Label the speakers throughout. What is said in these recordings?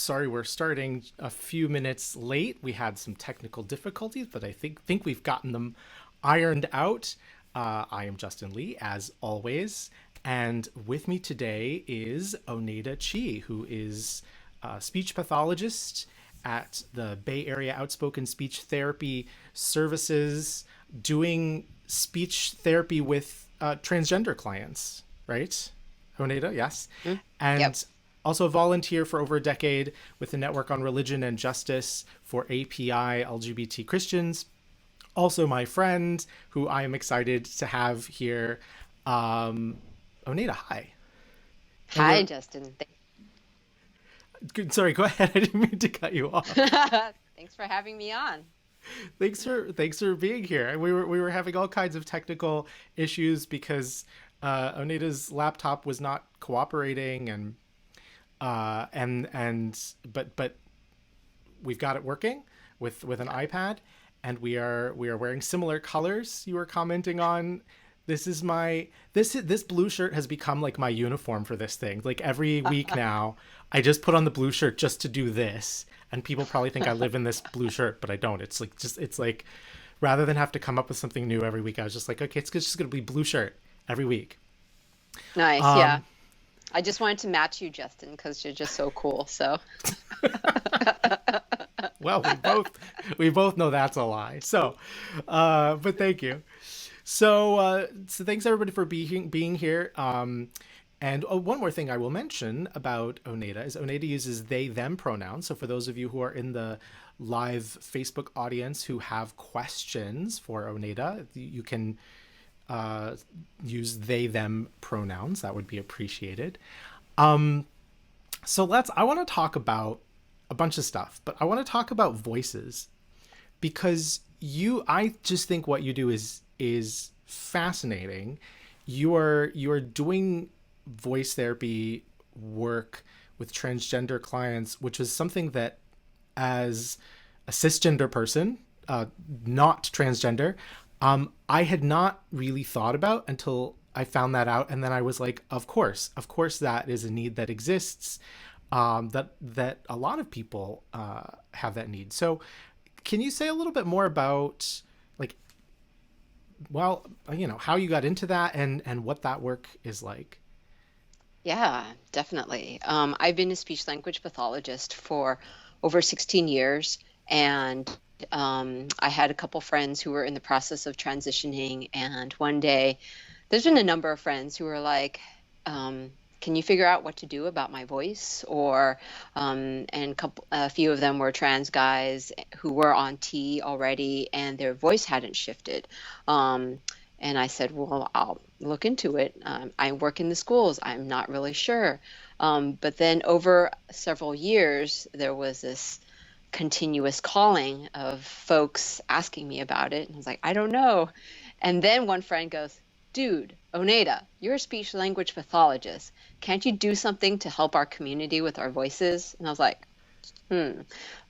Speaker 1: sorry we're starting a few minutes late. We had some technical difficulties, but I think we've gotten them ironed out. I am Justin Lee, as always, and with me today is Oneida Chi, who is a speech pathologist at the Bay Area Outspoken Speech Therapy Services, doing speech therapy with transgender clients, right? Oneida, yes. And
Speaker 2: Yep.
Speaker 1: also a volunteer for over a decade with the Network on Religion and Justice for API LGBT Christians. Also my friend, who I am excited to have here, Oneida, hi. And
Speaker 2: Hi, Justin.
Speaker 1: sorry, go ahead. I didn't mean to cut you off.
Speaker 2: Thanks for having me on.
Speaker 1: Thanks for being here. We were having all kinds of technical issues because Oneida's laptop was not cooperating, but we've got it working with an iPad, and we are wearing similar colors. You were commenting on. This blue shirt has become like my uniform for this thing. Like every week now, I just put on the blue shirt just to do this, and people probably think I live in this blue shirt, but I don't. It's like rather than have to come up with something new every week, I was just like, okay, it's just gonna be blue shirt every week.
Speaker 2: Nice. Yeah.
Speaker 1: Um,
Speaker 2: I just wanted to match you, Justin, because you're just so cool. So,
Speaker 1: well, we both know that's a lie. So, but thank you. So thanks everybody for being here. And one more thing I will mention about Oneida is Oneida uses they them pronouns. So for those of you who are in the live Facebook audience who have questions for Oneida, you can use they them pronouns. That would be appreciated. So I want to talk about a bunch of stuff, but I want to talk about voices because I just think what you do is fascinating. You are doing voice therapy work with transgender clients, which is something that, as a cisgender person, not transgender, I had not really thought about until I found that out, and then I was like, of course, that is a need that exists. That a lot of people have that need. So, can you say a little bit more about, like, well, how you got into that and what that work is like?
Speaker 2: yeah, definitely. I've been a speech language pathologist for over 16 years, and I had a couple friends who were in the process of transitioning. And one day, there's been a number of friends who were like, can you figure out what to do about my voice? And a few of them were trans guys who were on T already, and their voice hadn't shifted. Um, and I said, well, I'll look into it. I work in the schools. I'm not really sure. But then over several years, there was this continuous calling of folks asking me about it. And I was like, I don't know. And then one friend goes, dude, Oneida, you're a speech language pathologist. Can't you do something to help our community with our voices? And I was like,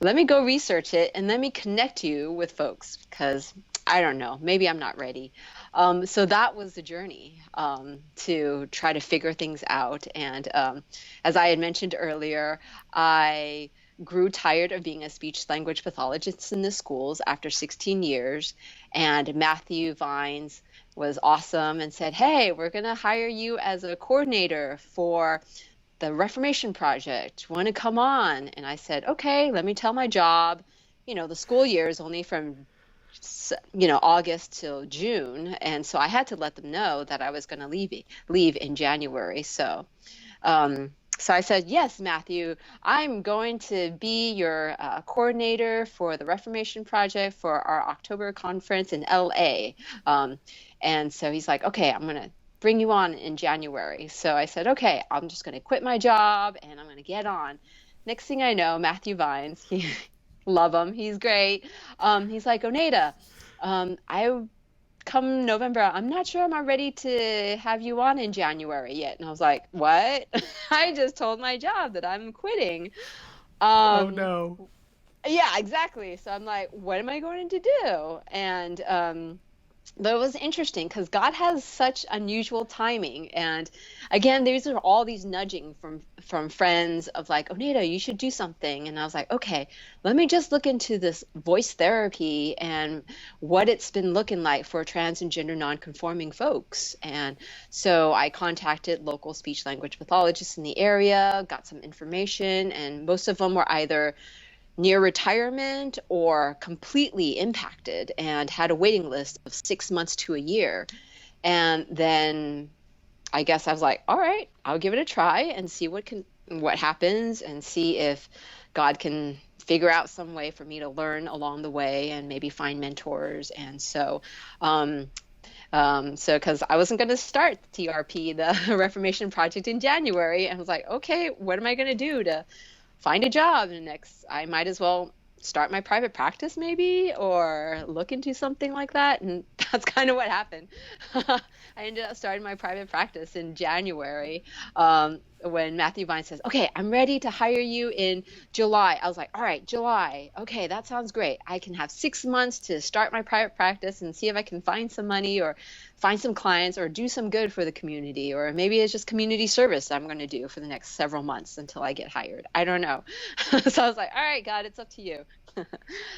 Speaker 2: let me go research it and let me connect you with folks because I don't know, maybe I'm not ready. So that was the journey, to try to figure things out. And as I had mentioned earlier, I grew tired of being a speech language pathologist in the schools after 16 years. And Matthew Vines was awesome and said, hey, we're going to hire you as a coordinator for the Reformation Project. Want to come on? And I said, okay, let me tell my job. The school year is only from August till June, and so I had to let them know that I was going to leave in January. So I said, yes, Matthew, I'm going to be your coordinator for the Reformation Project for our October conference in LA. And so he's like, okay, I'm going to bring you on in January. So I said, okay, I'm just going to quit my job and I'm going to get on. Next thing I know, Matthew Vines, love him, he's great. He's like, Oneida, I come November, I'm not sure I'm ready to have you on in January yet. And I was like, what? I just told my job that I'm quitting.
Speaker 1: Oh
Speaker 2: Um,
Speaker 1: no.
Speaker 2: yeah, exactly. So I'm like, what am I going to do? And Though it was interesting because God has such unusual timing. And again, these are all these nudging from friends of like, Oneida, you should do something. And I was like, okay, let me just look into this voice therapy and what it's been looking like for trans and gender nonconforming folks. And so I contacted local speech language pathologists in the area, got some information, and most of them were either near retirement or completely impacted and had a waiting list of 6 months to a year. And then I guess I was like, all right, I'll give it a try and see what happens and see if God can figure out some way for me to learn along the way and maybe find mentors. And so because I wasn't going to start TRP, the Reformation Project, in January, and I was like, okay, what am I going to do to find a job? And next, I might as well start my private practice maybe, or look into something like that. And that's kind of what happened. I ended up starting my private practice in January, when Matthew Vine says, okay, I'm ready to hire you in July. I was like, all right, July. Okay, that sounds great. I can have 6 months to start my private practice and see if I can find some money or find some clients or do some good for the community. Or maybe it's just community service I'm going to do for the next several months until I get hired. I don't know. So I was like, all right, God, it's up to you.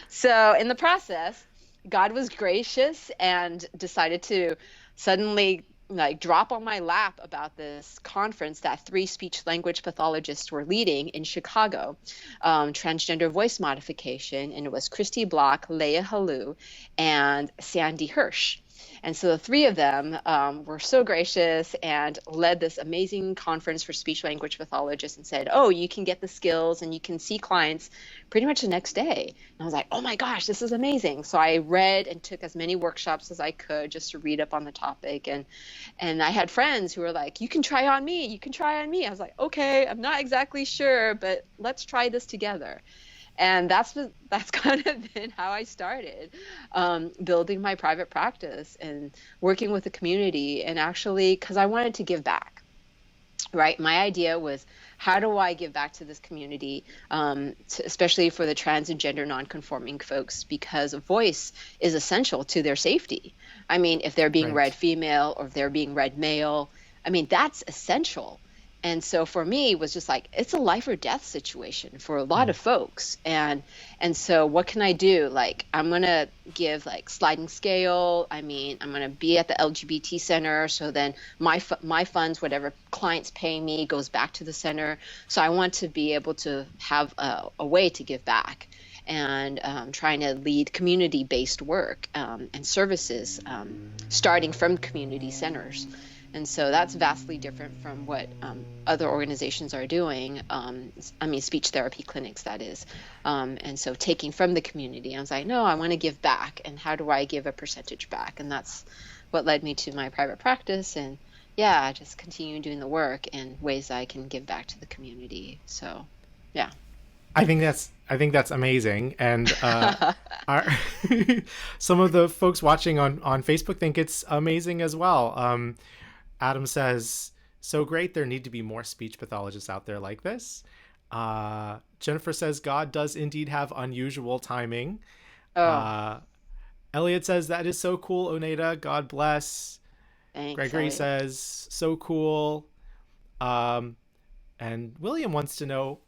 Speaker 2: So in the process, God was gracious and decided to suddenly like drop on my lap about this conference that 3 speech language pathologists were leading in Chicago, transgender voice modification. And it was Christy Block, Leah Halou, and Sandy Hirsch. And so the 3 of them were so gracious and led this amazing conference for speech language pathologists and said, oh, you can get the skills and you can see clients pretty much the next day. And I was like, oh my gosh, this is amazing. So I read and took as many workshops as I could just to read up on the topic. And I had friends who were like, you can try on me. You can try on me. I was like, okay, I'm not exactly sure, but let's try this together. And that's kind of been how I started, building my private practice and working with the community. And actually, because I wanted to give back, right? My idea was, how do I give back to this community, especially for the trans and gender nonconforming folks, because a voice is essential to their safety. I mean, if they're being read female or if they're being read male, I mean, that's essential. And so for me, it was just like, it's a life or death situation for a lot of folks. And so what can I do? Like, I'm going to give like sliding scale. I mean, I'm going to be at the LGBT center. So then my funds, whatever clients pay me, goes back to the center. So I want to be able to have a way to give back. And trying to lead community-based work and services, starting from community centers. And so that's vastly different from what other organizations are doing. I mean, speech therapy clinics, that is. And so taking from the community, I was like, no, I want to give back. And how do I give a percentage back? And that's what led me to my private practice. And yeah, I just continue doing the work in ways I can give back to the community. So, yeah.
Speaker 1: I think that's amazing, and our, some of the folks watching on Facebook think it's amazing as well. Adam says, so great, there need to be more speech pathologists out there like this. Jennifer says, God does indeed have unusual timing. Elliot says, that is so cool, Oneida, God bless.
Speaker 2: Thanks,
Speaker 1: Gregory
Speaker 2: Elliot.
Speaker 1: says, so cool. And William wants to know,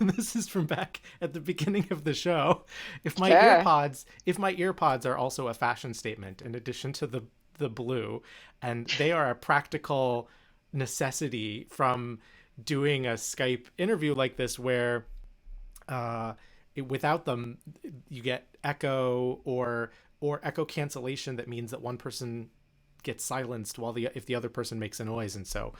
Speaker 1: this is from back at the beginning of the show, if my earpods are also a fashion statement in addition to the blue, and they are a practical necessity from doing a Skype interview like this, where without them you get echo or echo cancellation. That means that one person gets silenced while if the other person makes a noise. And so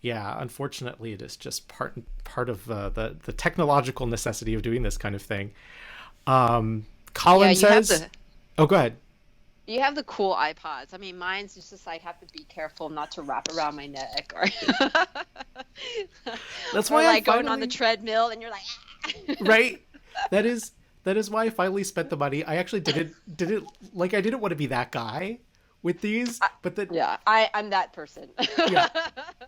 Speaker 1: yeah, unfortunately, it is just part of the technological necessity of doing this kind of thing. Colin says, "Oh, go ahead."
Speaker 2: You have the cool iPods. I mean, mine's just like, have to be careful not to wrap around my neck, or
Speaker 1: that's
Speaker 2: or
Speaker 1: why
Speaker 2: like going on the treadmill and you're like, ah.
Speaker 1: Right. That is why I finally spent the money. I actually did it like, I didn't want to be that guy with these, but
Speaker 2: yeah, I'm that person.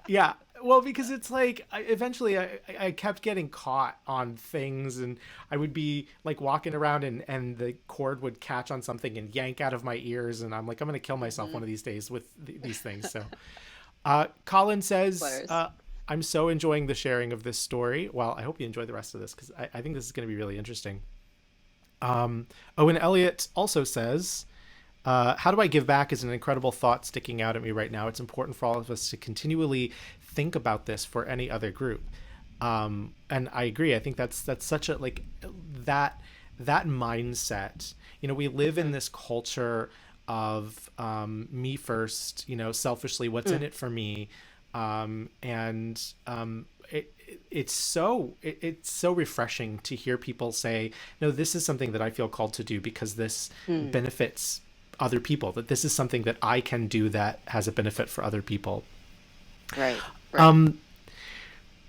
Speaker 1: yeah. Well, because it's like eventually I kept getting caught on things, and I would be like walking around, and the cord would catch on something and yank out of my ears, and I'm like, I'm gonna kill myself one
Speaker 2: Hmm.
Speaker 1: of these days with these things. So Colin says,
Speaker 2: Hilarious.
Speaker 1: I'm so enjoying the sharing of this story. Well, I hope you enjoy the rest of this, because I think this is going to be really interesting. Owen Elliott also says, how do I give back is an incredible thought sticking out at me right now. It's important for all of us to continually think about this for any other group. And I agree. I think that's such a like that that mindset. You know, we live in
Speaker 2: Hmm.
Speaker 1: this culture of me first. You know, selfishly, what's
Speaker 2: Hmm.
Speaker 1: in it for me, and it's so refreshing to hear people say, no, this is something that I feel called to do because this
Speaker 2: Hmm.
Speaker 1: benefits other people, that this is something that I can do that has a benefit for other people.
Speaker 2: Right. Right.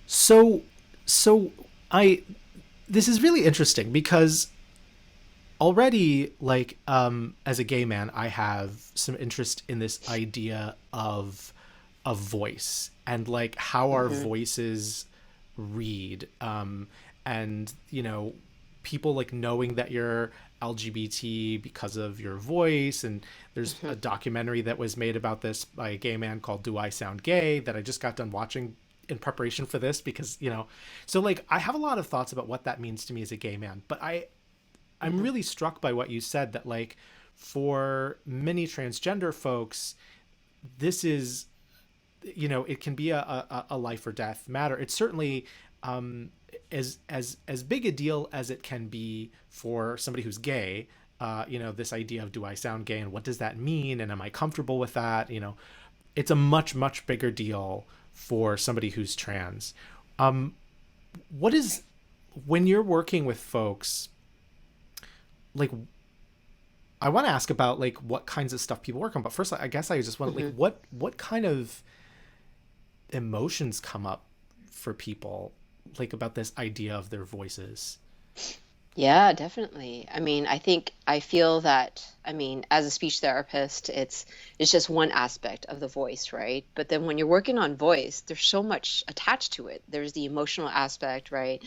Speaker 1: So so I this is really interesting because already, like, as a gay man, I have some interest in this idea of voice, and like how our
Speaker 2: Hmm.
Speaker 1: voices read, and you know, people like knowing that you're LGBT because of your voice. And there's
Speaker 2: Hmm.
Speaker 1: a documentary that was made about this by a gay man called Do I Sound Gay that I just got done watching in preparation for this, because you know, so like I have a lot of thoughts about what that means to me as a gay man. But I'm
Speaker 2: Hmm.
Speaker 1: really struck by what you said, that like for many transgender folks, this is, you know, it can be a life or death matter. It's certainly as big a deal as it can be for somebody who's gay. You know, this idea of, do I sound gay, and what does that mean, and am I comfortable with that? You know, it's a much bigger deal for somebody who's trans. What is, when you're working with folks, like, I want to ask about like what kinds of stuff people work on, but first I guess I just want to like,
Speaker 2: Hmm.
Speaker 1: what kind of emotions come up for people, like about this idea of their voices.
Speaker 2: Yeah, definitely. I mean, I feel that, I mean, as a speech therapist, it's just one aspect of the voice, right? But then when you're working on voice, there's so much attached to it. There's the emotional aspect, right,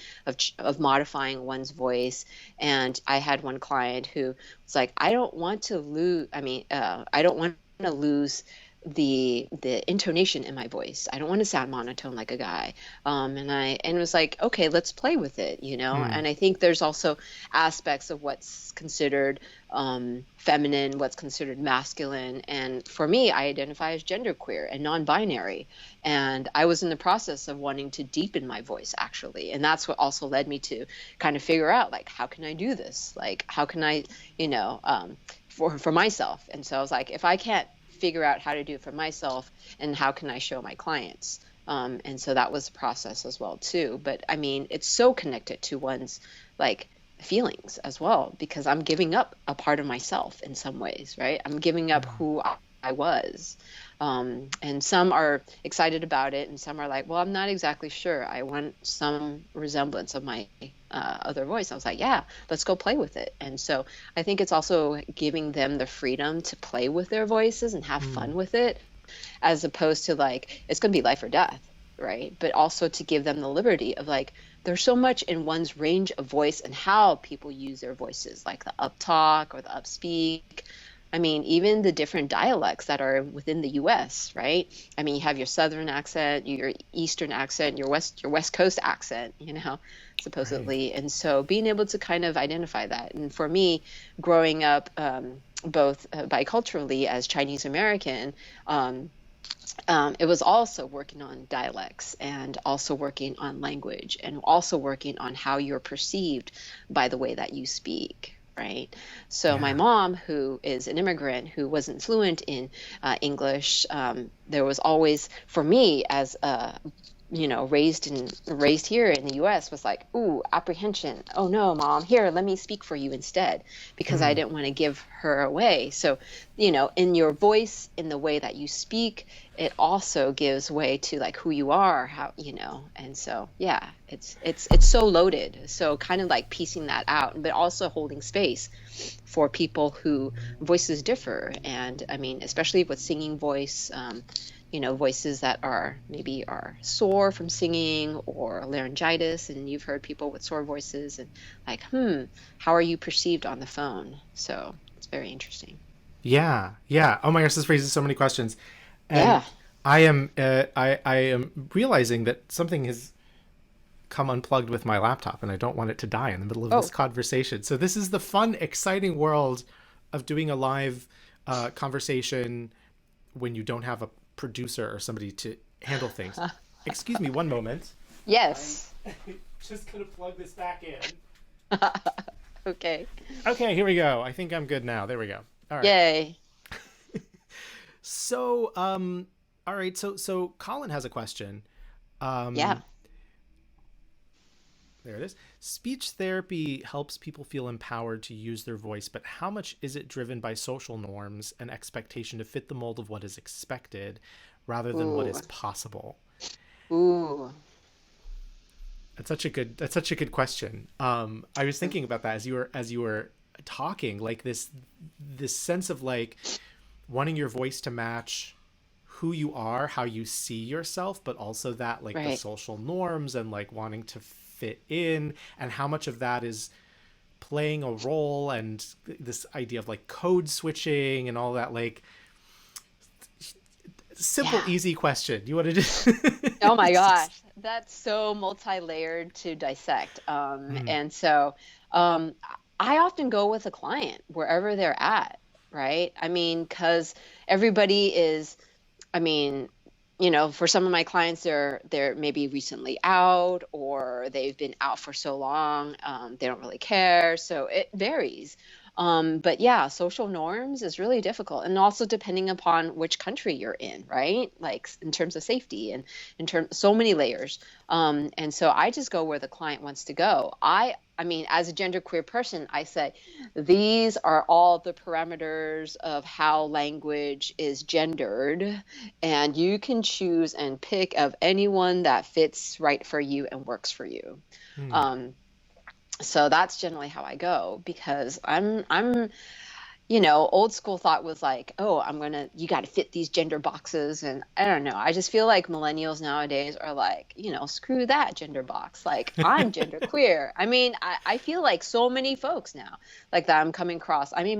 Speaker 2: of modifying one's voice. And I had one client who was like, I don't want to lose, I don't want to lose the intonation in my voice. I don't want to sound monotone like a guy. And it was like, okay, let's play with it, you know?
Speaker 1: Hmm.
Speaker 2: And I think there's also aspects of what's considered feminine, what's considered masculine. And for me, I identify as genderqueer and non-binary. And I was in the process of wanting to deepen my voice, actually. And that's what also led me to kind of figure out, like, how can I do this? Like, how can I, you know, for myself? And so I was like, if I can't figure out how to do it for myself, and how can I show my clients? And so that was a process as well too. But I mean, it's so connected to one's like feelings as well, because I'm giving up a part of myself in some ways, right? I'm giving up
Speaker 1: Yeah.
Speaker 2: who I was. And some are excited about it, and some are like, well, I'm not exactly sure. I want some resemblance of my other voice. I was like, yeah, let's go play with it. And so I think it's also giving them the freedom to play with their voices and have
Speaker 1: Hmm.
Speaker 2: fun with it, as opposed to like, it's going to be life or death, right? But also to give them the liberty of like, there's so much in one's range of voice and how people use their voices, like the uptalk or the upspeak. I mean, even the different dialects that are within the US, right? I mean, you have your southern accent, your eastern accent, your west coast accent, you know,
Speaker 1: Right.
Speaker 2: supposedly. And so being able to kind of identify that. And for me, growing up both biculturally as Chinese American, um, it was also working on dialects and also working on language and also working on how you're perceived by the way that you speak. Right. So my
Speaker 1: Yeah.
Speaker 2: mom, who is an immigrant who wasn't fluent in English, there was always, for me as a raised here in the US, was like, ooh, apprehension. Oh no, mom, here, let me speak for you instead, because I
Speaker 1: Hmm.
Speaker 2: didn't want to give her away. So, in your voice, in the way that you speak, it also gives way to like who you are, and so yeah, it's so loaded. So kind of like piecing that out, but also holding space for people who voices differ. And I mean, especially with singing voice, voices that are sore from singing or laryngitis, and you've heard people with sore voices and like, how are you perceived on the phone? So it's very interesting.
Speaker 1: Yeah, yeah. Oh my gosh, this raises so many questions, and
Speaker 2: Yeah.
Speaker 1: I am realizing that something has come unplugged with my laptop, and I don't want it to die in the middle of this
Speaker 2: Oh,
Speaker 1: conversation. So this is the fun, exciting world of doing a live conversation when you don't have a producer or somebody to handle things. Excuse me, one moment. I'm
Speaker 2: yes.
Speaker 1: just gonna plug this back in.
Speaker 2: Okay.
Speaker 1: Okay, here we go. I think I'm good now. There we go. All right.
Speaker 2: Yay.
Speaker 1: So, all right. So Colin has a question.
Speaker 2: Yeah.
Speaker 1: There it is. Speech therapy helps people feel empowered to use their voice, but how much is it driven by social norms and expectation to fit the mold of what is expected rather than what
Speaker 2: Ooh.
Speaker 1: is possible?
Speaker 2: Ooh.
Speaker 1: That's such a good question. I was thinking about that as you were talking, like this sense of like wanting your voice to match who you are, how you see yourself, but also that like the
Speaker 2: Right.
Speaker 1: social norms and like wanting to fit in, and how much of that is playing a role, and this idea of like code switching and all that. Like, simple
Speaker 2: Yeah.
Speaker 1: easy question, you want to just
Speaker 2: Oh my
Speaker 1: just
Speaker 2: gosh, that's so multi-layered to dissect.
Speaker 1: mm,
Speaker 2: And so um, I often go with a client wherever they're at, right? I mean, because everybody is, I mean, for some of my clients, they're maybe recently out or they've been out for so long, they don't really care. So it varies. But yeah, social norms is really difficult, and also depending upon which country you're in, right? Like in terms of safety and in terms so many layers. And so I just go where the client wants to go. I mean, as a genderqueer person, I say these are all the parameters of how language is gendered, and you can choose and pick of anyone that fits right for you and works for you.
Speaker 1: mm.
Speaker 2: Um, so that's generally how I go because I'm old school thought was like, oh, you got to fit these gender boxes. And I don't know. I just feel like millennials nowadays are like, screw that gender box. Like, I'm gender queer. I mean, I feel like so many folks now, like that I'm coming across. I mean,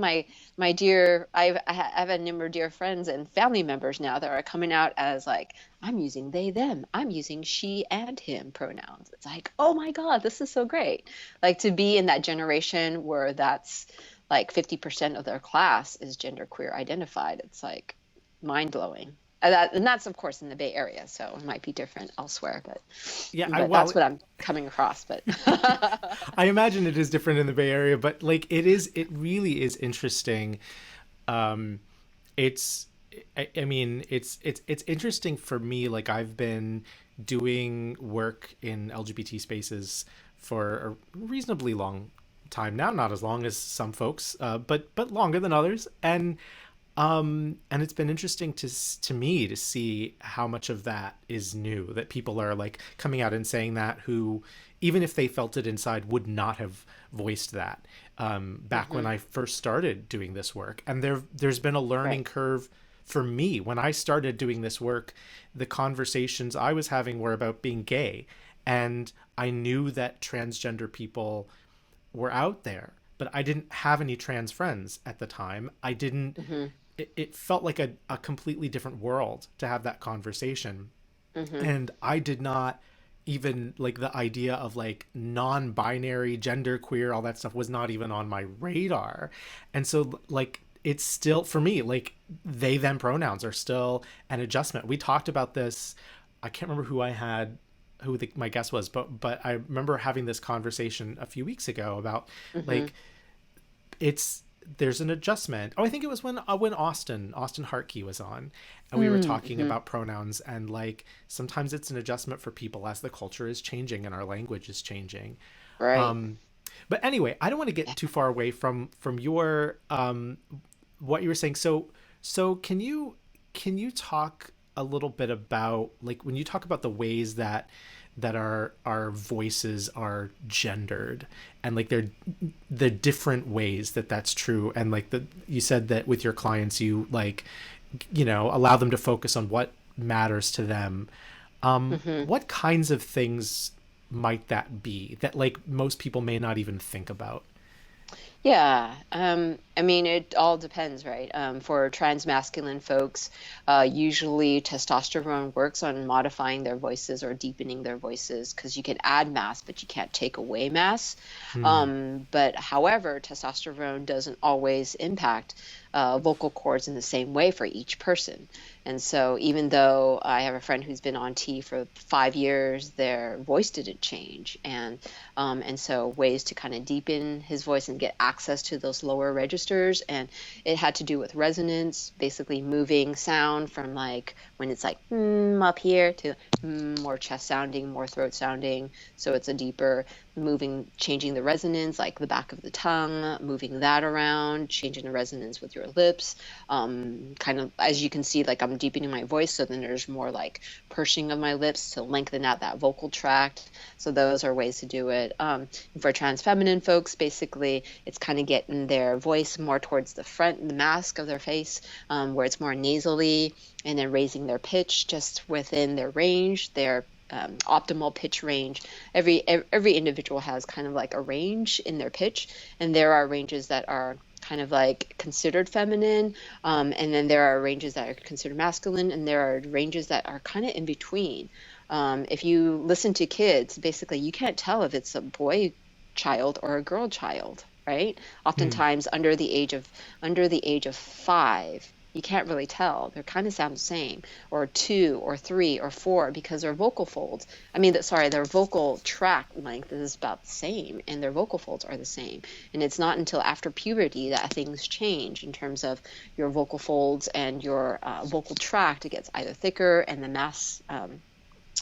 Speaker 2: my dear, I've a number of dear friends and family members now that are coming out as like, I'm using they, them. I'm using she and him pronouns. It's like, oh my God, this is so great. Like to be in that generation where that's like 50% of their class is genderqueer identified. It's like mind blowing. And that's of course in the Bay Area, so it might be different elsewhere, but
Speaker 1: Yeah,
Speaker 2: that's what I'm coming across. But
Speaker 1: I imagine it is different in the Bay Area, but like it really is interesting. Um, it's, I mean, it's interesting for me. Like I've been doing work in LGBT spaces for a reasonably long time now, not as long as some folks, but longer than others, and it's been interesting to me to see how much of that is new, that people are like coming out and saying that, who even if they felt it inside would not have voiced that back when
Speaker 2: hmm
Speaker 1: I first started doing this work. And there's been a learning
Speaker 2: right.
Speaker 1: curve for me. When I started doing this work, the conversations I was having were about being gay, and I knew that transgender people were out there, but I didn't have any trans friends at the time. I didn't,
Speaker 2: hmm
Speaker 1: it felt like a completely different world to have that conversation.
Speaker 2: hmm
Speaker 1: And I did not even like the idea of like non-binary, gender queer, all that stuff was not even on my radar. And so like it's still for me like they them pronouns are still an adjustment. We talked about this. I can't remember who I had, my guest was, but I remember having this conversation a few weeks ago about
Speaker 2: hmm
Speaker 1: like it's there's an adjustment. Oh, I think it was when Austin Hartkey was on, and we were talking
Speaker 2: hmm
Speaker 1: about pronouns, and like sometimes it's an adjustment for people as the culture is changing and our language is changing.
Speaker 2: Right.
Speaker 1: Um, but anyway, I don't want to get
Speaker 2: Yeah.
Speaker 1: too far away from your what you were saying. So can you talk a little bit about like when you talk about the ways that our voices are gendered, and like they're the different ways that that's true, and like the you said that with your clients you like allow them to focus on matters to them.
Speaker 2: Hmm.
Speaker 1: What kinds of things might that be that like most people may not even think about?
Speaker 2: Yeah, I mean, it all depends, right? For trans masculine folks, usually testosterone works on modifying their voices or deepening their voices because you can add mass, but you can't take away mass.
Speaker 1: Hmm.
Speaker 2: But however, testosterone doesn't always impact vocal cords in the same way for each person. And so, even though I have a friend who's been on T for 5 years, their voice didn't change, and so ways to kind of deepen his voice and get access to those lower registers. And it had to do with resonance, basically moving sound from like when it's like up here to more chest sounding, more throat sounding. So it's a deeper moving, changing the resonance, like the back of the tongue, moving that around, changing the resonance with your lips. Kind of, as you can see, like I'm deepening my voice. So then there's more like pursing of my lips to lengthen out that vocal tract. So those are ways to do it. For trans feminine folks, basically, it's kind of getting their voice more towards the front, the mask of their face, where it's more nasally, and then raising their pitch just within their range, their optimal pitch range. Every individual has kind of like a range in their pitch, and there are ranges that are kind of like considered feminine, and then there are ranges that are considered masculine, and there are ranges that are kind of in between. If you listen to kids, basically you can't tell if it's a boy child or a girl child, right?
Speaker 1: Hmm.
Speaker 2: Oftentimes under the age of 5, you can't really tell. They kind of sound the same, or 2 or 3 or 4, because their vocal folds, sorry, their vocal tract length is about the same, and their vocal folds are the same. And it's not until after puberty that things change in terms of your vocal folds and your vocal tract. It gets either thicker and the mass.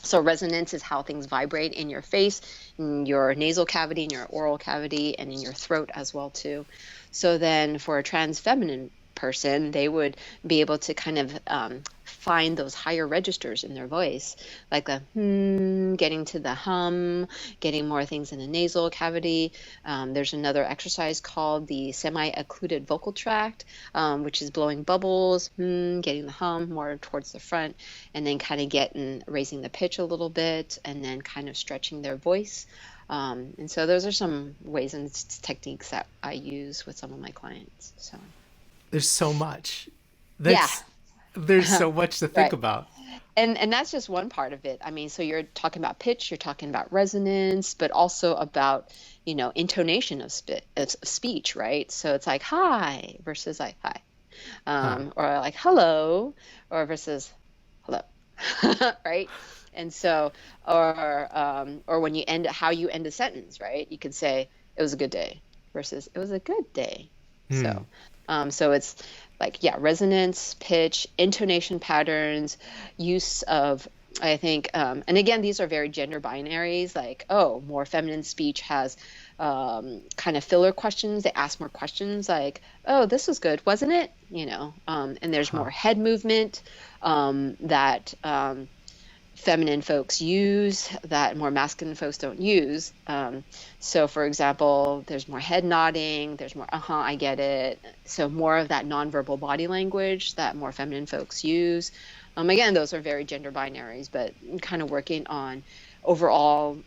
Speaker 2: So resonance is how things vibrate in your face, in your nasal cavity, in your oral cavity, and in your throat as well too. So then for a trans feminine person, they would be able to kind of find those higher registers in their voice, like the getting to the hum, getting more things in the nasal cavity. There's another exercise called the semi-occluded vocal tract, which is blowing bubbles, getting the hum more towards the front, and then kind of getting raising the pitch a little bit, and then kind of stretching their voice. And so those are some ways and techniques that I use with some of my clients. So
Speaker 1: There's so much.
Speaker 2: yeah,
Speaker 1: That's there's so much to think
Speaker 2: right.
Speaker 1: about.
Speaker 2: And that's just one part of it. I mean, so you're talking about pitch, you're talking about resonance, but also about, intonation of speech, right? So it's like hi versus like hi,
Speaker 1: Huh.
Speaker 2: or like hello, or versus hello, right? And so, or when you end, how you end a sentence, right? You can say it was a good day versus it was a good day.
Speaker 1: Hmm.
Speaker 2: So it's like, yeah, resonance, pitch, intonation patterns, use of, I think, and again, these are very gender binaries. Like, oh, more feminine speech has kind of filler questions. They ask more questions like, oh, this was good, wasn't it? And there's
Speaker 1: Huh.
Speaker 2: more head movement that feminine folks use that more masculine folks don't use. So, for example, there's more head nodding, there's more, I get it. So, more of that nonverbal body language that more feminine folks use. Again, those are very gender binaries, but kind of working on overall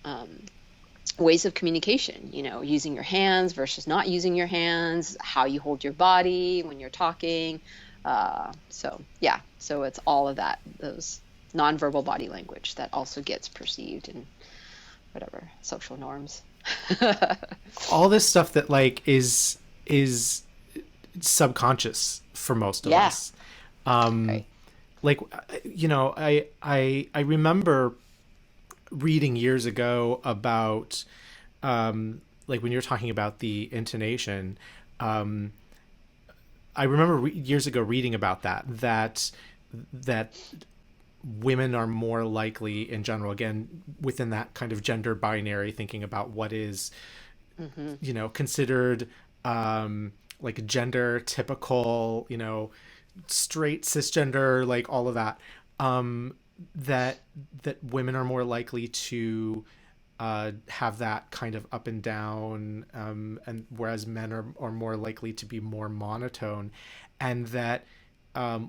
Speaker 2: ways of communication, using your hands versus not using your hands, how you hold your body when you're talking. Yeah, so it's all of that, those nonverbal body language that also gets perceived in whatever social norms.
Speaker 1: All this stuff that like is subconscious for most of
Speaker 2: Yeah,
Speaker 1: us. Um,
Speaker 2: right.
Speaker 1: like I remember reading years ago about like when you're talking about the intonation. Um, I remember years ago reading about that women are more likely in general, again within that kind of gender binary, thinking about what is
Speaker 2: Hmm.
Speaker 1: considered like gender typical, straight cisgender, like all of that, um, that women are more likely to have that kind of up and down, and whereas men are more likely to be more monotone, and that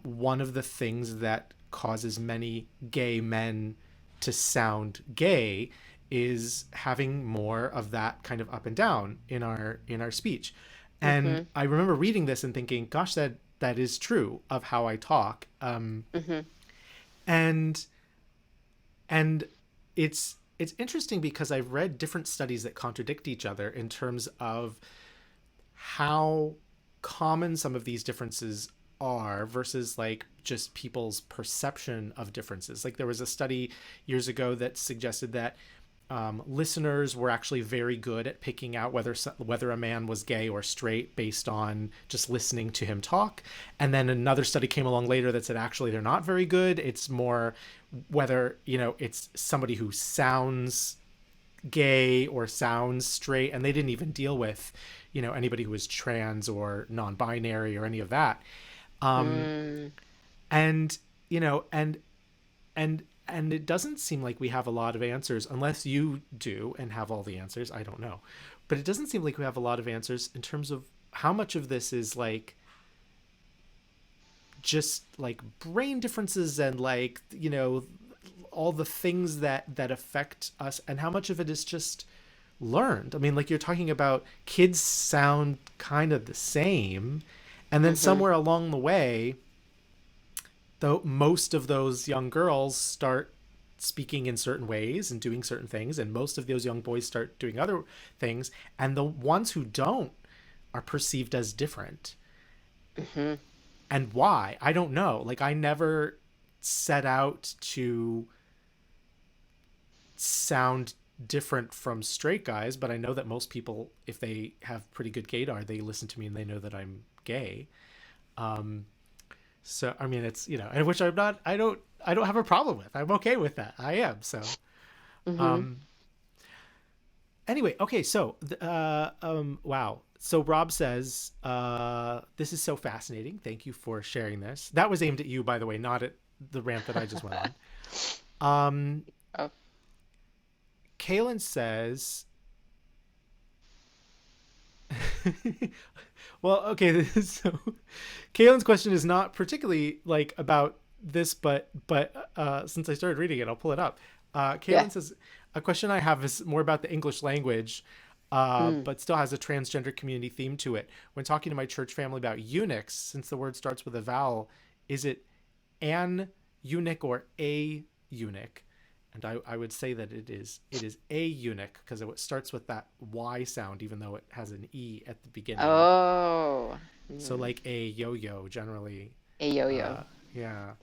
Speaker 1: one of the things that causes many gay men to sound gay is having more of that kind of up and down in our speech. And
Speaker 2: Mhm.
Speaker 1: I remember reading this and thinking, gosh, that is true of how I talk.
Speaker 2: Mhm.
Speaker 1: And and it's interesting because I've read different studies that contradict each other in terms of how common some of these differences are versus like just people's perception of differences. Like there was a study years ago that suggested that listeners were actually very good at picking out whether a man was gay or straight based on just listening to him talk. And then another study came along later that said actually they're not very good. It's more whether it's somebody who sounds gay or sounds straight, and they didn't even deal with anybody who was trans or non-binary or any of that.
Speaker 2: Mm.
Speaker 1: And you know and it doesn't seem like we have a lot of answers, unless you do and have all the answers. I don't know, but it doesn't seem like we have a lot of answers in terms of how much of this is like just like brain differences and like all the things that affect us, and how much of it is just learned. I mean, like you're talking about kids sound kind of the same, and then
Speaker 2: Mhm.
Speaker 1: somewhere along the way, though, most of those young girls start speaking in certain ways and doing certain things, and most of those young boys start doing other things, and the ones who don't are perceived as different.
Speaker 2: Mhm.
Speaker 1: And why? I don't know. Like I never set out to sound different from straight guys, but I know that most people, if they have pretty good gaydar, they listen to me and they know that I'm gay. Um, so I mean, it's and which I don't have a problem with. I'm okay with that. I am. So
Speaker 2: Mhm.
Speaker 1: um, anyway, okay. So wow. So Rob says, this is so fascinating. Thank you for sharing this. That was aimed at you, by the way, not at the rant that I just went on. Um,
Speaker 2: Oh,
Speaker 1: Kaylin says, well, okay. So Kaylin's question is not particularly like about this, but since I started reading it, I'll pull it up.
Speaker 2: yeah.
Speaker 1: Kaylin says, a question I have is more about the English language,
Speaker 2: Mm.
Speaker 1: but still has a transgender community theme to it. When talking to my church family about eunuchs, since the word starts with a vowel, is it an eunuch or a eunuch? And I would say that it is a eunuch because it starts with that Y sound, even though it has an E at the beginning.
Speaker 2: Oh.
Speaker 1: So
Speaker 2: Mm.
Speaker 1: like a yo-yo generally.
Speaker 2: A yo-yo.
Speaker 1: Uh, yeah.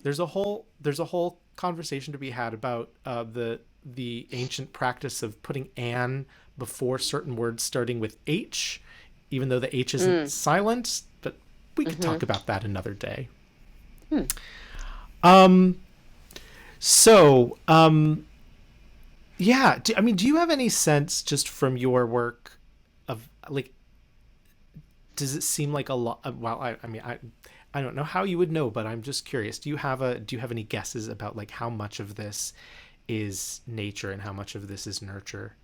Speaker 1: There's a whole conversation to be had about the ancient practice of putting an before certain words starting with H, even though the H isn't
Speaker 2: Mm.
Speaker 1: silent. But we could talk
Speaker 2: Mhm.
Speaker 1: about that another day.
Speaker 2: Hmm.
Speaker 1: Um. So, yeah. I mean, do you have any sense just from your work of like, does it seem like a lot? Well, I mean, I don't know how you would know, but I'm just curious. Do you have any guesses about like how much of this is nature and how much of this is nurture?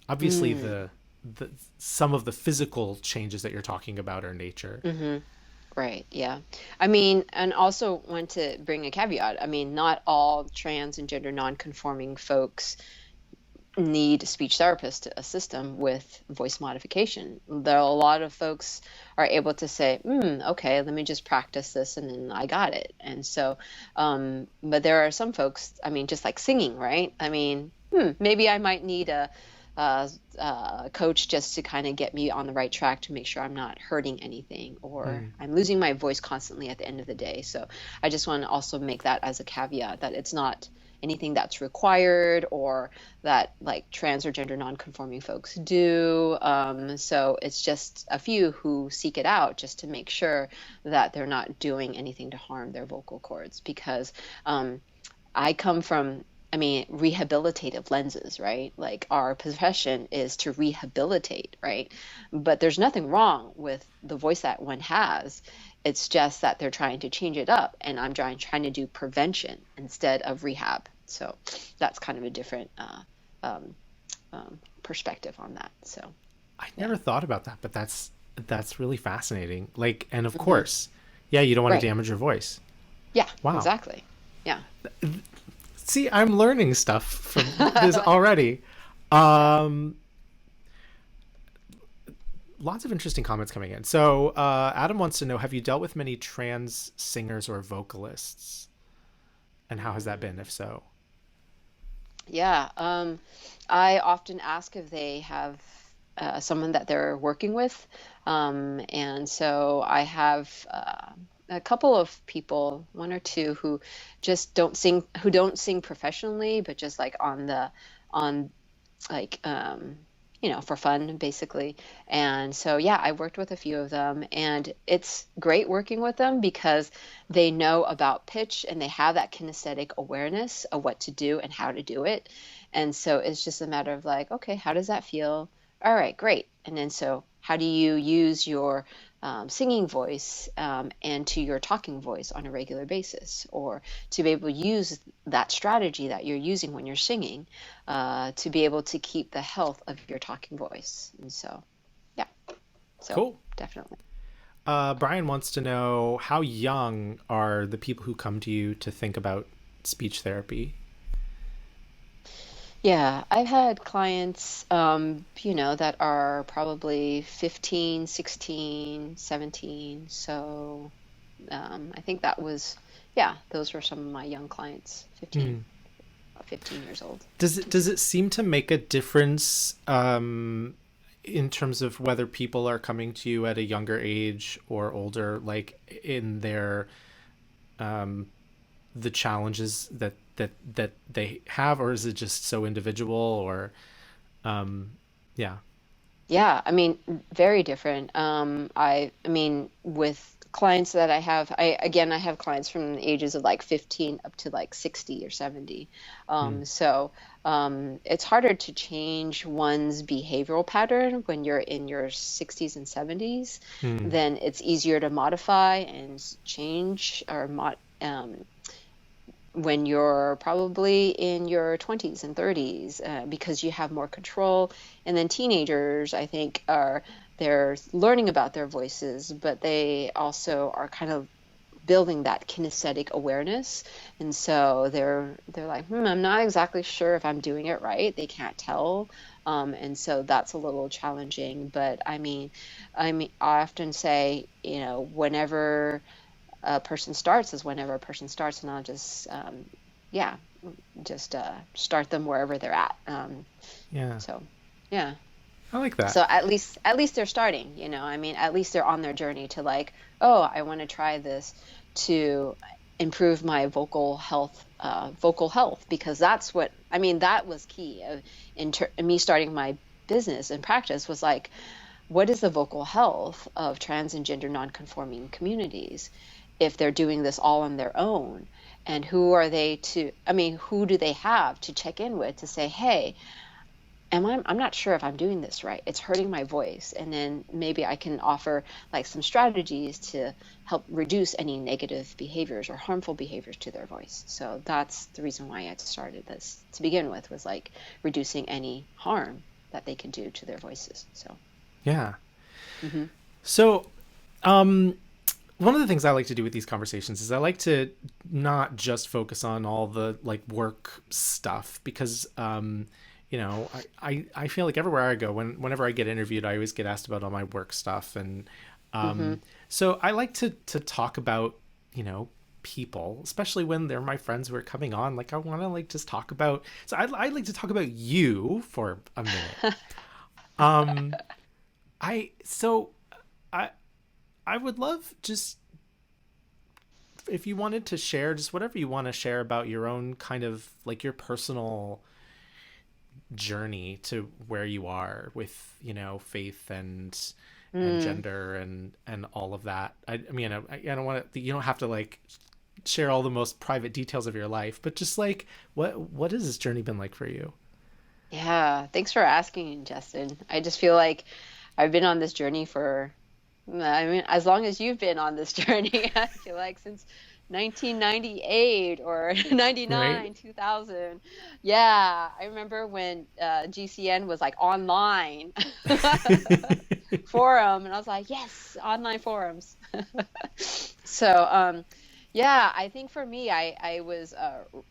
Speaker 1: Obviously,
Speaker 2: Mm.
Speaker 1: the some of the physical changes that you're talking about are nature.
Speaker 2: Mhm. Right, yeah. I mean, and also want to bring a caveat. I mean, not all trans and gender non-conforming folks need a speech therapist to assist them with voice modification. There are a lot of folks are able to say, okay, let me just practice this and then I got it. And so, but there are some folks, I mean, just like singing, right? I mean, maybe I might need a coach just to kind of get me on the right track to make sure I'm not hurting anything or
Speaker 1: Mm.
Speaker 2: I'm losing my voice constantly at the end of the day. So I just want to also make that as a caveat that it's not anything that's required or that like trans or gender non-conforming folks do. So it's just a few who seek it out just to make sure that they're not doing anything to harm their vocal cords because I come from, I mean, rehabilitative lenses, right? Like our profession is to rehabilitate, right? But there's nothing wrong with the voice that one has. It's just that they're trying to change it up, and I'm trying to do prevention instead of rehab. So that's kind of a different um, perspective on that. So
Speaker 1: I
Speaker 2: yeah.
Speaker 1: never thought about that, but that's really fascinating. Like, and of
Speaker 2: Hmm.
Speaker 1: course, yeah, you don't want to
Speaker 2: Right.
Speaker 1: damage your voice.
Speaker 2: Yeah,
Speaker 1: Wow.
Speaker 2: exactly. Yeah.
Speaker 1: See, I'm learning stuff from this already. Um, Lots of interesting comments coming in. So, Adam wants to know, have you dealt with many trans singers or vocalists? And how has that been, if so?
Speaker 2: Yeah, I often ask if they have someone that they're working with, and so I have a couple of people, one or two, who just don't sing professionally, but just like on like for fun basically. And so yeah, I worked with a few of them, and it's great working with them because they know about pitch and they have that kinesthetic awareness of what to do and how to do it. And so it's just a matter of like, okay, how does that feel? All right, great. And then so how do you use your singing voice and to your talking voice on a regular basis, or to be able to use that strategy that you're using when you're singing to be able to keep the health of your talking voice. And so, yeah, so
Speaker 1: Cool.
Speaker 2: definitely.
Speaker 1: Brian wants to know, how young are the people who come to you to think about speech therapy?
Speaker 2: Yeah, I've had clients, that are probably 15, 16, 17. So I think that was, yeah, those were some of my young clients, 15,
Speaker 1: Hmm.
Speaker 2: about 15 years old.
Speaker 1: Does it seem to make a difference in terms of whether people are coming to you at a younger age or older, like in their the challenges that they have, or is it just so individual? Or yeah.
Speaker 2: Yeah, I mean, very different. I mean, with clients that I have, I have clients from the ages of like 15 up to like 60 or 70.
Speaker 1: Hmm.
Speaker 2: So it's harder to change one's behavioral pattern when you're in your 60s and 70s.
Speaker 1: Hmm.
Speaker 2: Then it's easier to modify and change or when you're probably in your 20s and 30s because you have more control. And then teenagers, I think, they're learning about their voices, but they also are kind of building that kinesthetic awareness. And so they're like, I'm not exactly sure if I'm doing it right. They can't tell. And so that's a little challenging. But I often say, whenever a person starts is whenever a person starts, and I'll just yeah, just start them wherever they're at.
Speaker 1: Yeah.
Speaker 2: So yeah.
Speaker 1: I like that.
Speaker 2: So at least they're starting, at least they're on their journey to like, oh, I want to try this to improve my vocal health, because that's what that was key in me starting my business and practice, was like, what is the vocal health of trans and gender nonconforming communities if they're doing this all on their own? And who do they have to check in with to say, hey, I'm not sure if I'm doing this right. It's hurting my voice. And then maybe I can offer like some strategies to help reduce any negative behaviors or harmful behaviors to their voice. So that's the reason why I started this to begin with, was like reducing any harm that they can do to their voices. So,
Speaker 1: Yeah.
Speaker 2: hmm
Speaker 1: So, um, one of the things I like to do with these conversations is I like to not just focus on all the like work stuff, because I feel like everywhere I go, whenever I get interviewed, I always get asked about all my work stuff. And
Speaker 2: hmm
Speaker 1: so I like to talk about, people, especially when they're my friends who are coming on. Like, I want to like just talk about, so I'd like to talk about you for a minute. Um, I so I I would love just if you wanted to share just whatever you want to share about your own kind of like your personal journey to where you are with, faith and
Speaker 2: Mm.
Speaker 1: gender and all of that. I mean, I don't want to, you don't have to like share all the most private details of your life, but just like what has this journey been like for you?
Speaker 2: Yeah, thanks for asking, Justin. I just feel like I've been on this journey for, as long as you've been on this journey. I feel like since 1998 or
Speaker 1: Right?
Speaker 2: 99, 2000. Yeah, I remember when GCN was like online forum, and I was like, yes, online forums. So, Yeah, I think for me, I was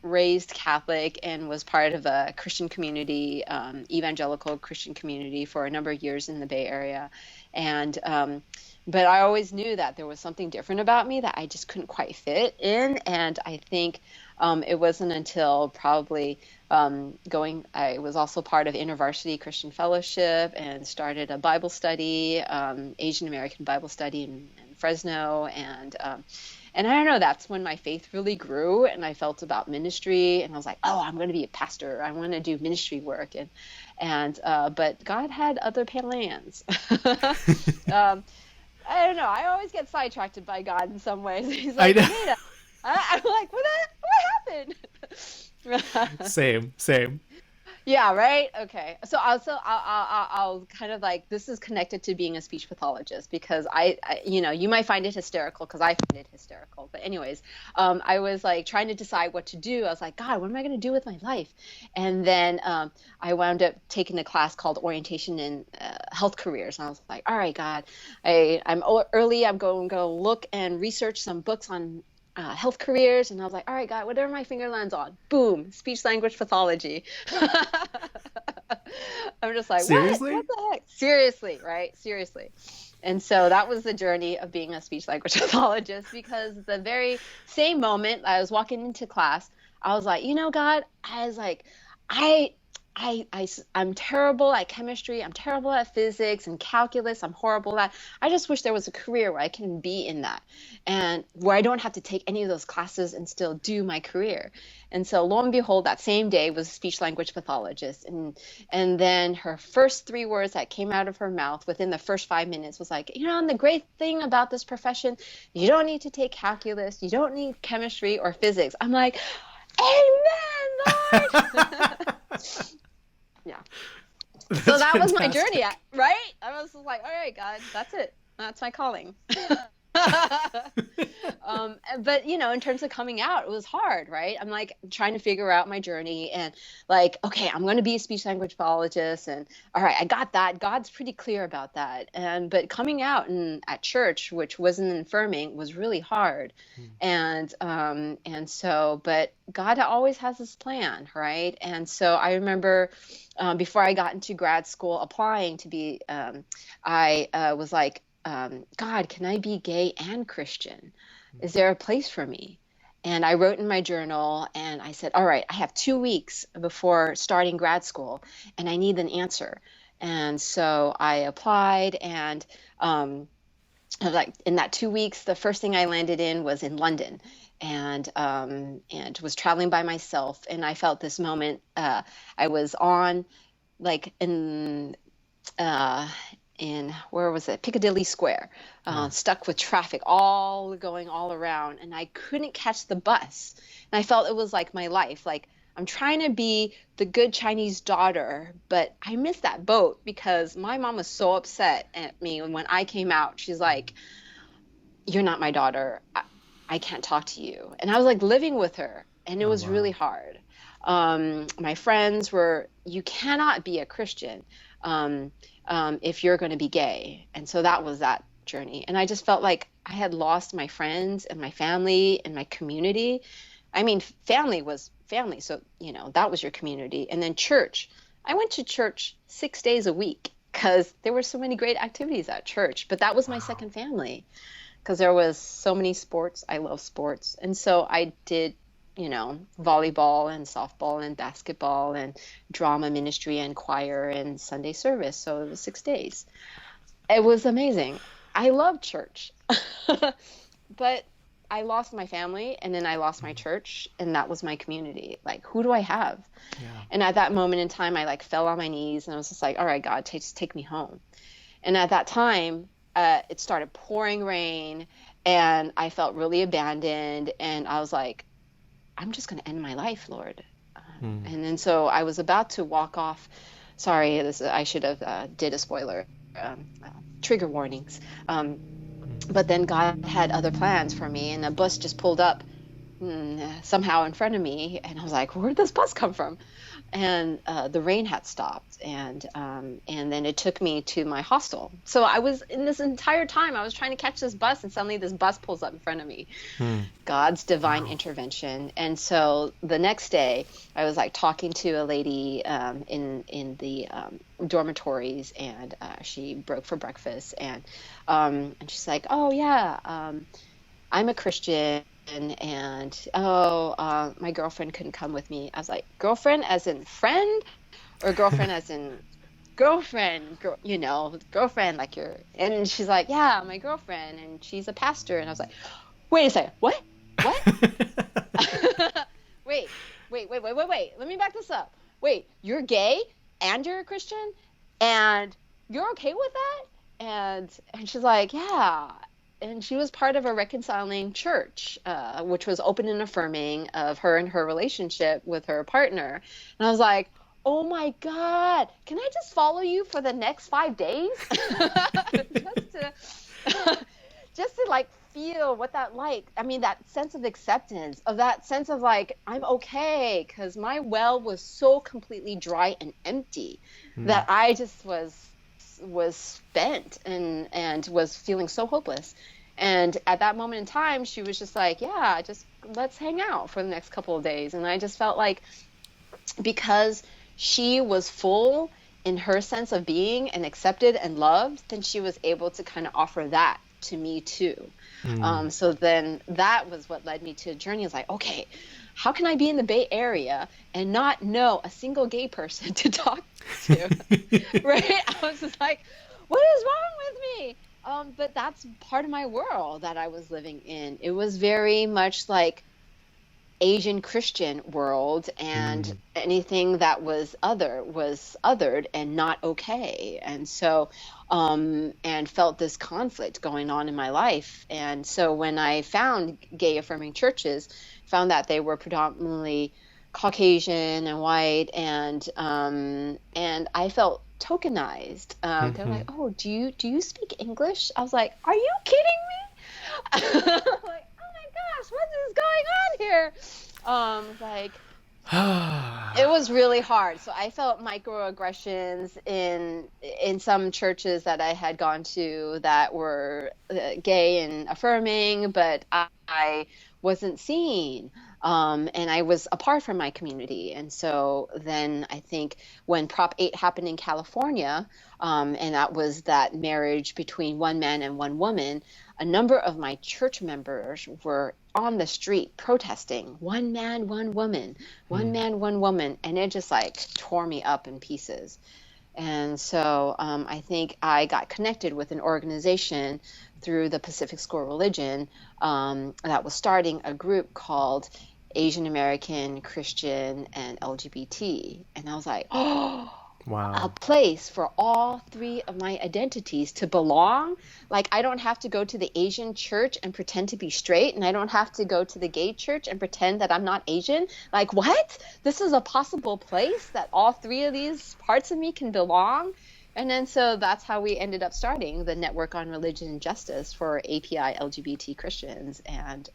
Speaker 2: raised Catholic and was part of a Christian community, evangelical Christian community for a number of years in the Bay Area. And but I always knew that there was something different about me that I just couldn't quite fit in. And I think it wasn't until probably I was also part of InterVarsity Christian Fellowship and started a Bible study, Asian American Bible study in Fresno, and I don't know, that's when my faith really grew and I felt about ministry and I was like, oh, I'm going to be a pastor. I want to do ministry work. But God had other plans. um, I don't know. I always get sidetracked by God in some ways. He's
Speaker 1: I
Speaker 2: like,
Speaker 1: know.
Speaker 2: Oneida. I'm like, what happened?
Speaker 1: Same, same.
Speaker 2: Yeah, right. Okay. So I'll kind of like this is connected to being a speech pathologist because you might find it hysterical because I find it hysterical. But anyways, I was like trying to decide what to do. I was like, God, what am I going to do with my life? And then I wound up taking a class called Orientation in Health Careers. And I was like, all right, God, I'm early. I'm going to go look and research some books on health careers, and I was like, all right, God, whatever my finger lands on, boom, speech language pathology. I'm just like, what?
Speaker 1: Seriously?
Speaker 2: What the heck? Seriously, right? Seriously. And so that was the journey of being a speech language pathologist because the very same moment I was walking into class, I was like, God, I was like, I I'm terrible at chemistry. I'm terrible at physics and calculus. I'm horrible at. I just wish there was a career where I can be in that and where I don't have to take any of those classes and still do my career. And so lo and behold, that same day was a speech language pathologist. And then her first three words that came out of her mouth within the first 5 minutes was like, and the great thing about this profession, you don't need to take calculus. You don't need chemistry or physics. I'm like, amen, Lord. Yeah. So
Speaker 1: That's
Speaker 2: that was my journey,
Speaker 1: fantastic.
Speaker 2: right? I was just like, all right, God, that's it. That's my calling. But in terms of coming out, it was hard, right? I'm like trying to figure out my journey and like, okay, I'm going to be a speech language pathologist, and all right, I got that. God's pretty clear about that. But coming out and at church, which wasn't affirming, was really hard. But God always has His plan, right? And so I remember before I got into grad school, applying to be, I was like, God, can I be gay and Christian? Is there a place for me? And I wrote in my journal and I said, all right, I have 2 weeks before starting grad school and I need an answer. And so I applied and like in that 2 weeks, the first thing I landed in was in London and was traveling by myself. And I felt this moment, I was on like uh, in where was it? Piccadilly Square,
Speaker 1: Yeah.
Speaker 2: stuck with traffic all going all around, and I couldn't catch the bus. And I felt it was like my life. Like I'm trying to be the good Chinese daughter, but I missed that boat because my mom was so upset at me when I came out. She's like, "You're not my daughter. I can't talk to you." And I was like living with her, and it
Speaker 1: Oh
Speaker 2: was really
Speaker 1: wow.
Speaker 2: hard. My friends were, "You cannot be a Christian." Um, if you're going to be gay. And so that was that journey. And I just felt like I had lost my friends and my family and my community. I mean, family was family. So, that was your community. And then church. I went to church 6 days a week because there were so many great activities at church. But that was my
Speaker 1: Wow.
Speaker 2: second family because there was so many sports. I love sports. And so I did volleyball and softball and basketball and drama ministry and choir and Sunday service. So it was 6 days. It was amazing. I love church, but I lost my family and then I lost my church and that was my community. Like, who do I have?
Speaker 1: Yeah.
Speaker 2: And at that moment in time, I like fell on my knees and I was just like, all right, God, just take me home. And at that time, it started pouring rain and I felt really abandoned. And I was like, I'm just going to end my life, Lord.
Speaker 1: Hmm.
Speaker 2: And then so I was about to walk off. Sorry, I should have did a spoiler. Trigger warnings. But then God had other plans for me, and a bus just pulled up somehow in front of me, and I was like, "Where did this bus come from?" and the rain had stopped, and then it took me to my hostel. So I was in this entire time I was trying to catch this bus, and suddenly this bus pulls up in front of me.
Speaker 1: Hmm.
Speaker 2: God's divine
Speaker 1: Wow.
Speaker 2: intervention. And so the next day, I was like talking to a lady in the dormitories, and she broke for breakfast, and she's like, "Oh yeah, I'm a Christian." And my girlfriend couldn't come with me. I was like, girlfriend as in friend, or girlfriend as in girlfriend, girlfriend like you're. And she's like, yeah, my girlfriend, and she's a pastor. And I was like, wait a second, what? What? Wait, wait. Let me back this up. Wait, you're gay and you're a Christian and you're okay with that? And she's like, yeah. And she was part of a reconciling church, which was open and affirming of her and her relationship with her partner. And I was like, oh my God, can I just follow you for the next 5 days? just to just to like feel what that like. I mean, that sense of acceptance, of that sense of like, I'm okay, because my well was so completely dry and empty
Speaker 1: Hmm.
Speaker 2: that I just was spent and was feeling so hopeless. And at that moment in time, she was just like, yeah, just let's hang out for the next couple of days. And I just felt like, because she was full in her sense of being and accepted and loved, then she was able to kind of offer that to me too.
Speaker 1: Hmm.
Speaker 2: So then that was what led me to a journey. It's like, okay, how can I be in the Bay Area and not know a single gay person to talk to? Right? I was just like, what is wrong with me? But that's part of my world that I was living in. It was very much like Asian Christian world, and
Speaker 1: Hmm.
Speaker 2: anything that was other was othered and not okay. And so, and felt this conflict going on in my life. And so when I found gay affirming churches, found that they were predominantly Caucasian and white, and I felt tokenized. They're
Speaker 1: Hmm.
Speaker 2: like, "Oh, do you speak English?" I was like, "Are you kidding me?" Like, oh my gosh, what is going on here? Like, it was really hard. So I felt microaggressions in some churches that I had gone to that were gay and affirming, but I wasn't seen. And I was apart from my community. And so then I think when Prop 8 happened in California, and that was that marriage between one man and one woman, a number of my church members were on the street protesting, one man, one woman, one
Speaker 1: Hmm.
Speaker 2: man, one woman, and it just like tore me up in pieces. And so I think I got connected with an organization through the Pacific School Religion, that was starting a group called Asian American, Christian, and LGBT. And I was like, oh, a
Speaker 1: Wow.
Speaker 2: place for all three of my identities to belong. Like, I don't have to go to the Asian church and pretend to be straight, and I don't have to go to the gay church and pretend that I'm not Asian. Like, what? This is a possible place that all three of these parts of me can belong. And then so that's how we ended up starting the Network on Religion and Justice for API LGBT Christians. And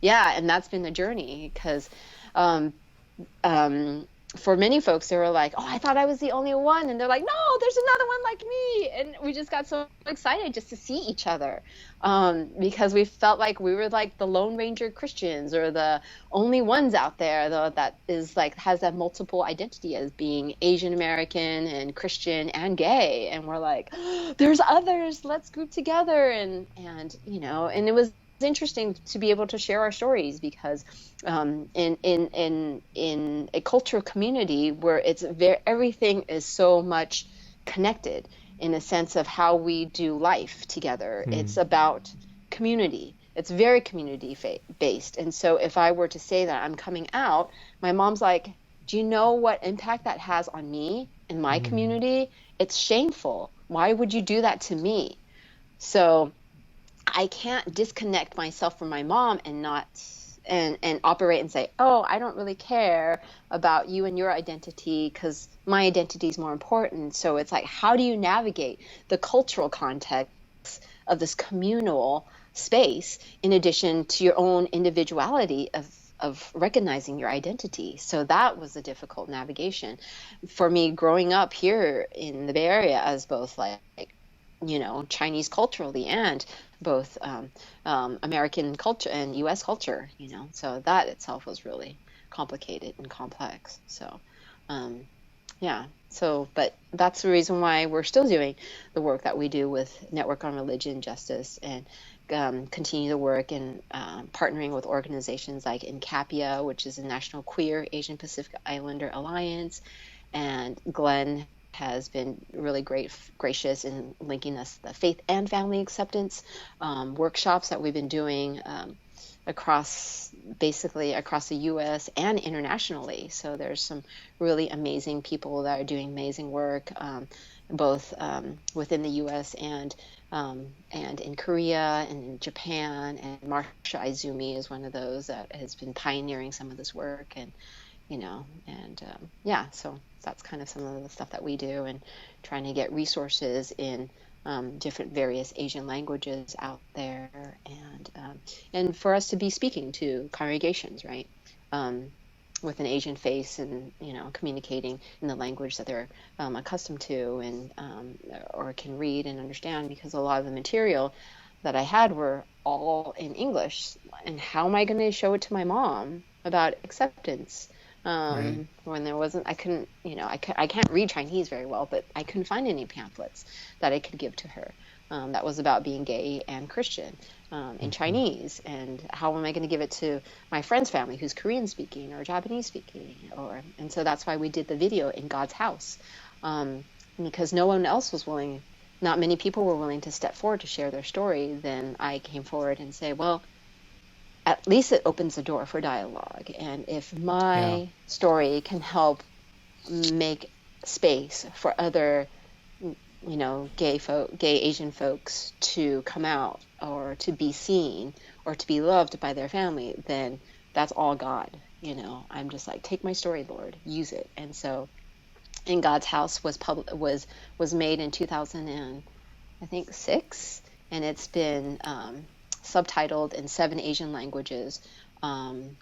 Speaker 2: yeah, and that's been the journey, because um, um, for many folks, they were like, "Oh, I thought I was the only one," and they're like, "No, there's another one like me," and we just got so excited just to see each other, because we felt like we were like the Lone Ranger Christians, or the only ones out there though that is like has that multiple identity as being Asian American and Christian and gay, and we're like, oh, "There's others. Let's group together," and it was interesting to be able to share our stories, because in a cultural community where everything is so much connected in a sense of how we do life together.
Speaker 1: Hmm.
Speaker 2: It's about community. It's very based. And so if I were to say that I'm coming out, my mom's like, "Do you know what impact that has on me in my
Speaker 1: Hmm.
Speaker 2: community? It's shameful. Why would you do that to me?" So I can't disconnect myself from my mom and not and operate and say, "Oh, I don't really care about you and your identity, because my identity is more important." So it's like, how do you navigate the cultural context of this communal space in addition to your own individuality of of recognizing your identity. So that was a difficult navigation for me growing up here in the Bay Area as both like Chinese culturally and both American culture and U.S. culture. So that itself was really complicated and complex. So um, yeah. So, but that's the reason why we're still doing the work that we do with Network on Religion Justice, and continue the work and partnering with organizations like INCAPIA, which is the National Queer Asian Pacific Islander Alliance. And Glenn has been really gracious in linking us the faith and family acceptance workshops that we've been doing across basically across the US and internationally. So there's some really amazing people that are doing amazing work, both within the US and in Korea and in Japan. And Marsha Izumi is one of those that has been pioneering some of this work. And yeah, so that's kind of some of the stuff that we do, and trying to get resources in different various Asian languages out there, and for us to be speaking to congregations, right, with an Asian face, and communicating in the language that they're accustomed to, and or can read and understand, because a lot of the material that I had were all in English, and how am I going to show it to my mom about acceptance?
Speaker 1: Right.
Speaker 2: When there wasn't, I couldn't, I can't read Chinese very well, but I couldn't find any pamphlets that I could give to her that was about being gay and Christian in
Speaker 1: Hmm.
Speaker 2: Chinese. And how am I going to give it to my friend's family who's Korean speaking or Japanese speaking? And so that's why we did the video in God's house, because no one else was willing, not many people were willing to step forward to share their story. Then I came forward and say, well, at least it opens the door for dialogue. And if
Speaker 1: Yeah.
Speaker 2: my story can help make space for other, gay Asian folks to come out, or to be seen, or to be loved by their family, then that's all God. I'm just like, take my story, Lord, use it. And so, In God's House was made in 2000, and I think 6, and it's been subtitled in 7 Asian languages: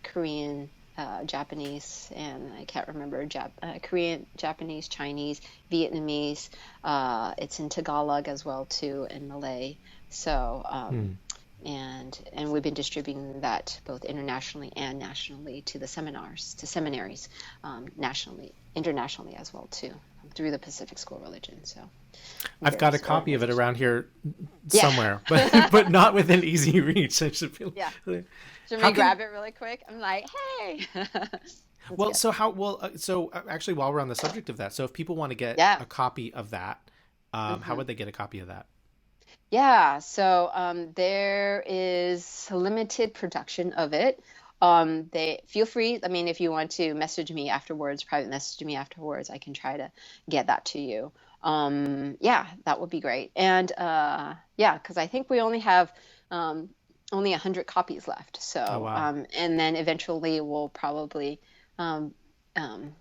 Speaker 2: Korean, Japanese, and I can't remember Korean, Japanese, Chinese, Vietnamese. It's in Tagalog as well too, and Malay. So
Speaker 1: Hmm.
Speaker 2: and we've been distributing that both internationally and nationally to the seminaries, nationally, internationally as well too, through the Pacific School of Religion. So
Speaker 1: I've got a
Speaker 2: various
Speaker 1: copy of it
Speaker 2: organizations.
Speaker 1: around here
Speaker 2: Yeah.
Speaker 1: somewhere, but not within easy reach. I should feel.
Speaker 2: Yeah. Should
Speaker 1: How
Speaker 2: we
Speaker 1: can
Speaker 2: grab it really quick? I'm like, hey. Let's
Speaker 1: well?
Speaker 2: get.
Speaker 1: So how well? Actually, while we're on the subject of that, so if people want to get
Speaker 2: Yeah.
Speaker 1: a copy of that, how
Speaker 2: hmm
Speaker 1: would they get a copy of that?
Speaker 2: Yeah. So there is a limited production of it. They feel free. I mean, if you want to message me afterwards, private message me afterwards, I can try to get that to you. Yeah, that would be great. And yeah, because I think we only have um, only 100 copies left.
Speaker 1: Oh
Speaker 2: So
Speaker 1: wow.
Speaker 2: and then eventually we'll probably um,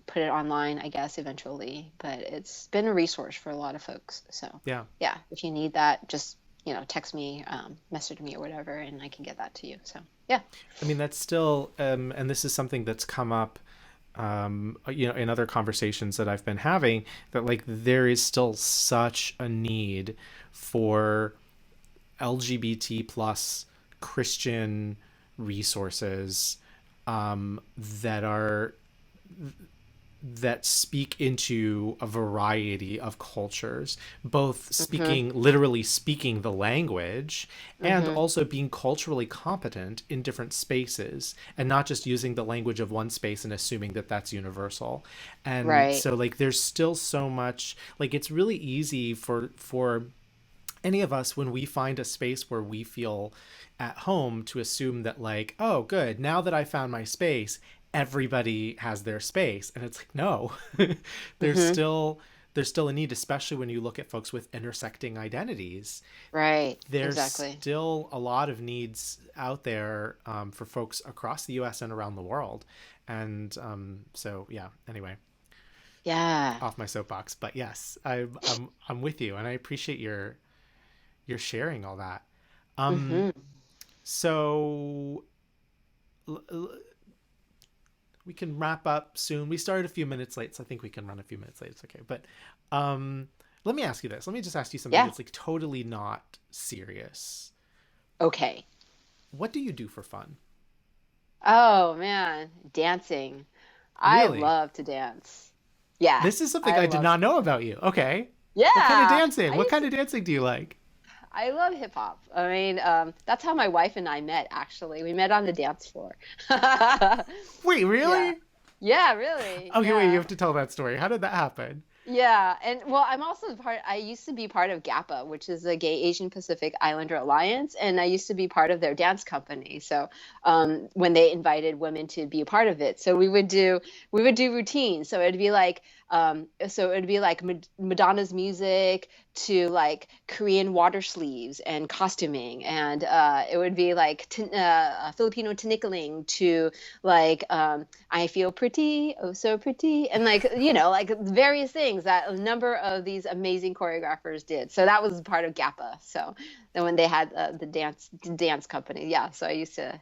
Speaker 2: put it online, I guess, eventually. But it's been a resource for a lot of folks. So
Speaker 1: Yeah.
Speaker 2: yeah, if you need that, just text me, message me or whatever, and I can get that to you. So yeah.
Speaker 1: I mean, that's still, and this is something that's come up, in other conversations that I've been having, that like there is still such a need for LGBT plus Christian resources that are that speak into a variety of cultures, both
Speaker 2: Mhm.
Speaker 1: literally speaking the language, and
Speaker 2: Mhm.
Speaker 1: also being culturally competent in different spaces, and not just using the language of one space and assuming that that's universal. And
Speaker 2: Right.
Speaker 1: so like there's still so much, like it's really easy for any of us, when we find a space where we feel at home, to assume that like, oh good, now that I found my space, everybody has their space. And it's like, no. there's
Speaker 2: Mhm.
Speaker 1: still there's still a need, especially when you look at folks with intersecting identities.
Speaker 2: Right.
Speaker 1: There's
Speaker 2: Exactly.
Speaker 1: still a lot of needs out there, for folks across the US and around the world. And so yeah, anyway,
Speaker 2: Yeah.
Speaker 1: off my soapbox. But yes, I'm with you, and I appreciate your sharing all that. Um,
Speaker 2: Mhm.
Speaker 1: so we can wrap up soon. We started a few minutes late, so I think we can run a few minutes late. It's okay. But let me ask you this. Let me just ask you something
Speaker 2: Yeah.
Speaker 1: that's like totally not serious.
Speaker 2: Okay.
Speaker 1: What do you do for fun?
Speaker 2: Oh man, dancing. I
Speaker 1: Really?
Speaker 2: love to dance. Yeah,
Speaker 1: This is something
Speaker 2: I
Speaker 1: I did
Speaker 2: love.
Speaker 1: not know about you. Okay. What kind of
Speaker 2: Yeah,
Speaker 1: dancing? What kind of dancing do you like?
Speaker 2: I love hip hop. I mean, that's how my wife and I met, actually. We met on the dance floor.
Speaker 1: Wait,
Speaker 2: Yeah.
Speaker 1: really?
Speaker 2: Yeah, really.
Speaker 1: Okay, wait, you
Speaker 2: Yeah.
Speaker 1: have to tell that story. How did that happen?
Speaker 2: Yeah, and well, I'm also part. I used to be part of GAPA, which is the Gay Asian Pacific Islander Alliance, and I used to be part of their dance company. So, when they invited women to be a part of it, so we would do routines. So it'd be like Madonna's music to like Korean water sleeves and costuming, and it would be like Filipino tinikling to like I feel pretty, oh so pretty, and like like various things that a number of these amazing choreographers did. So that was part of GAPA. So then when they had the dance company, yeah. So I used to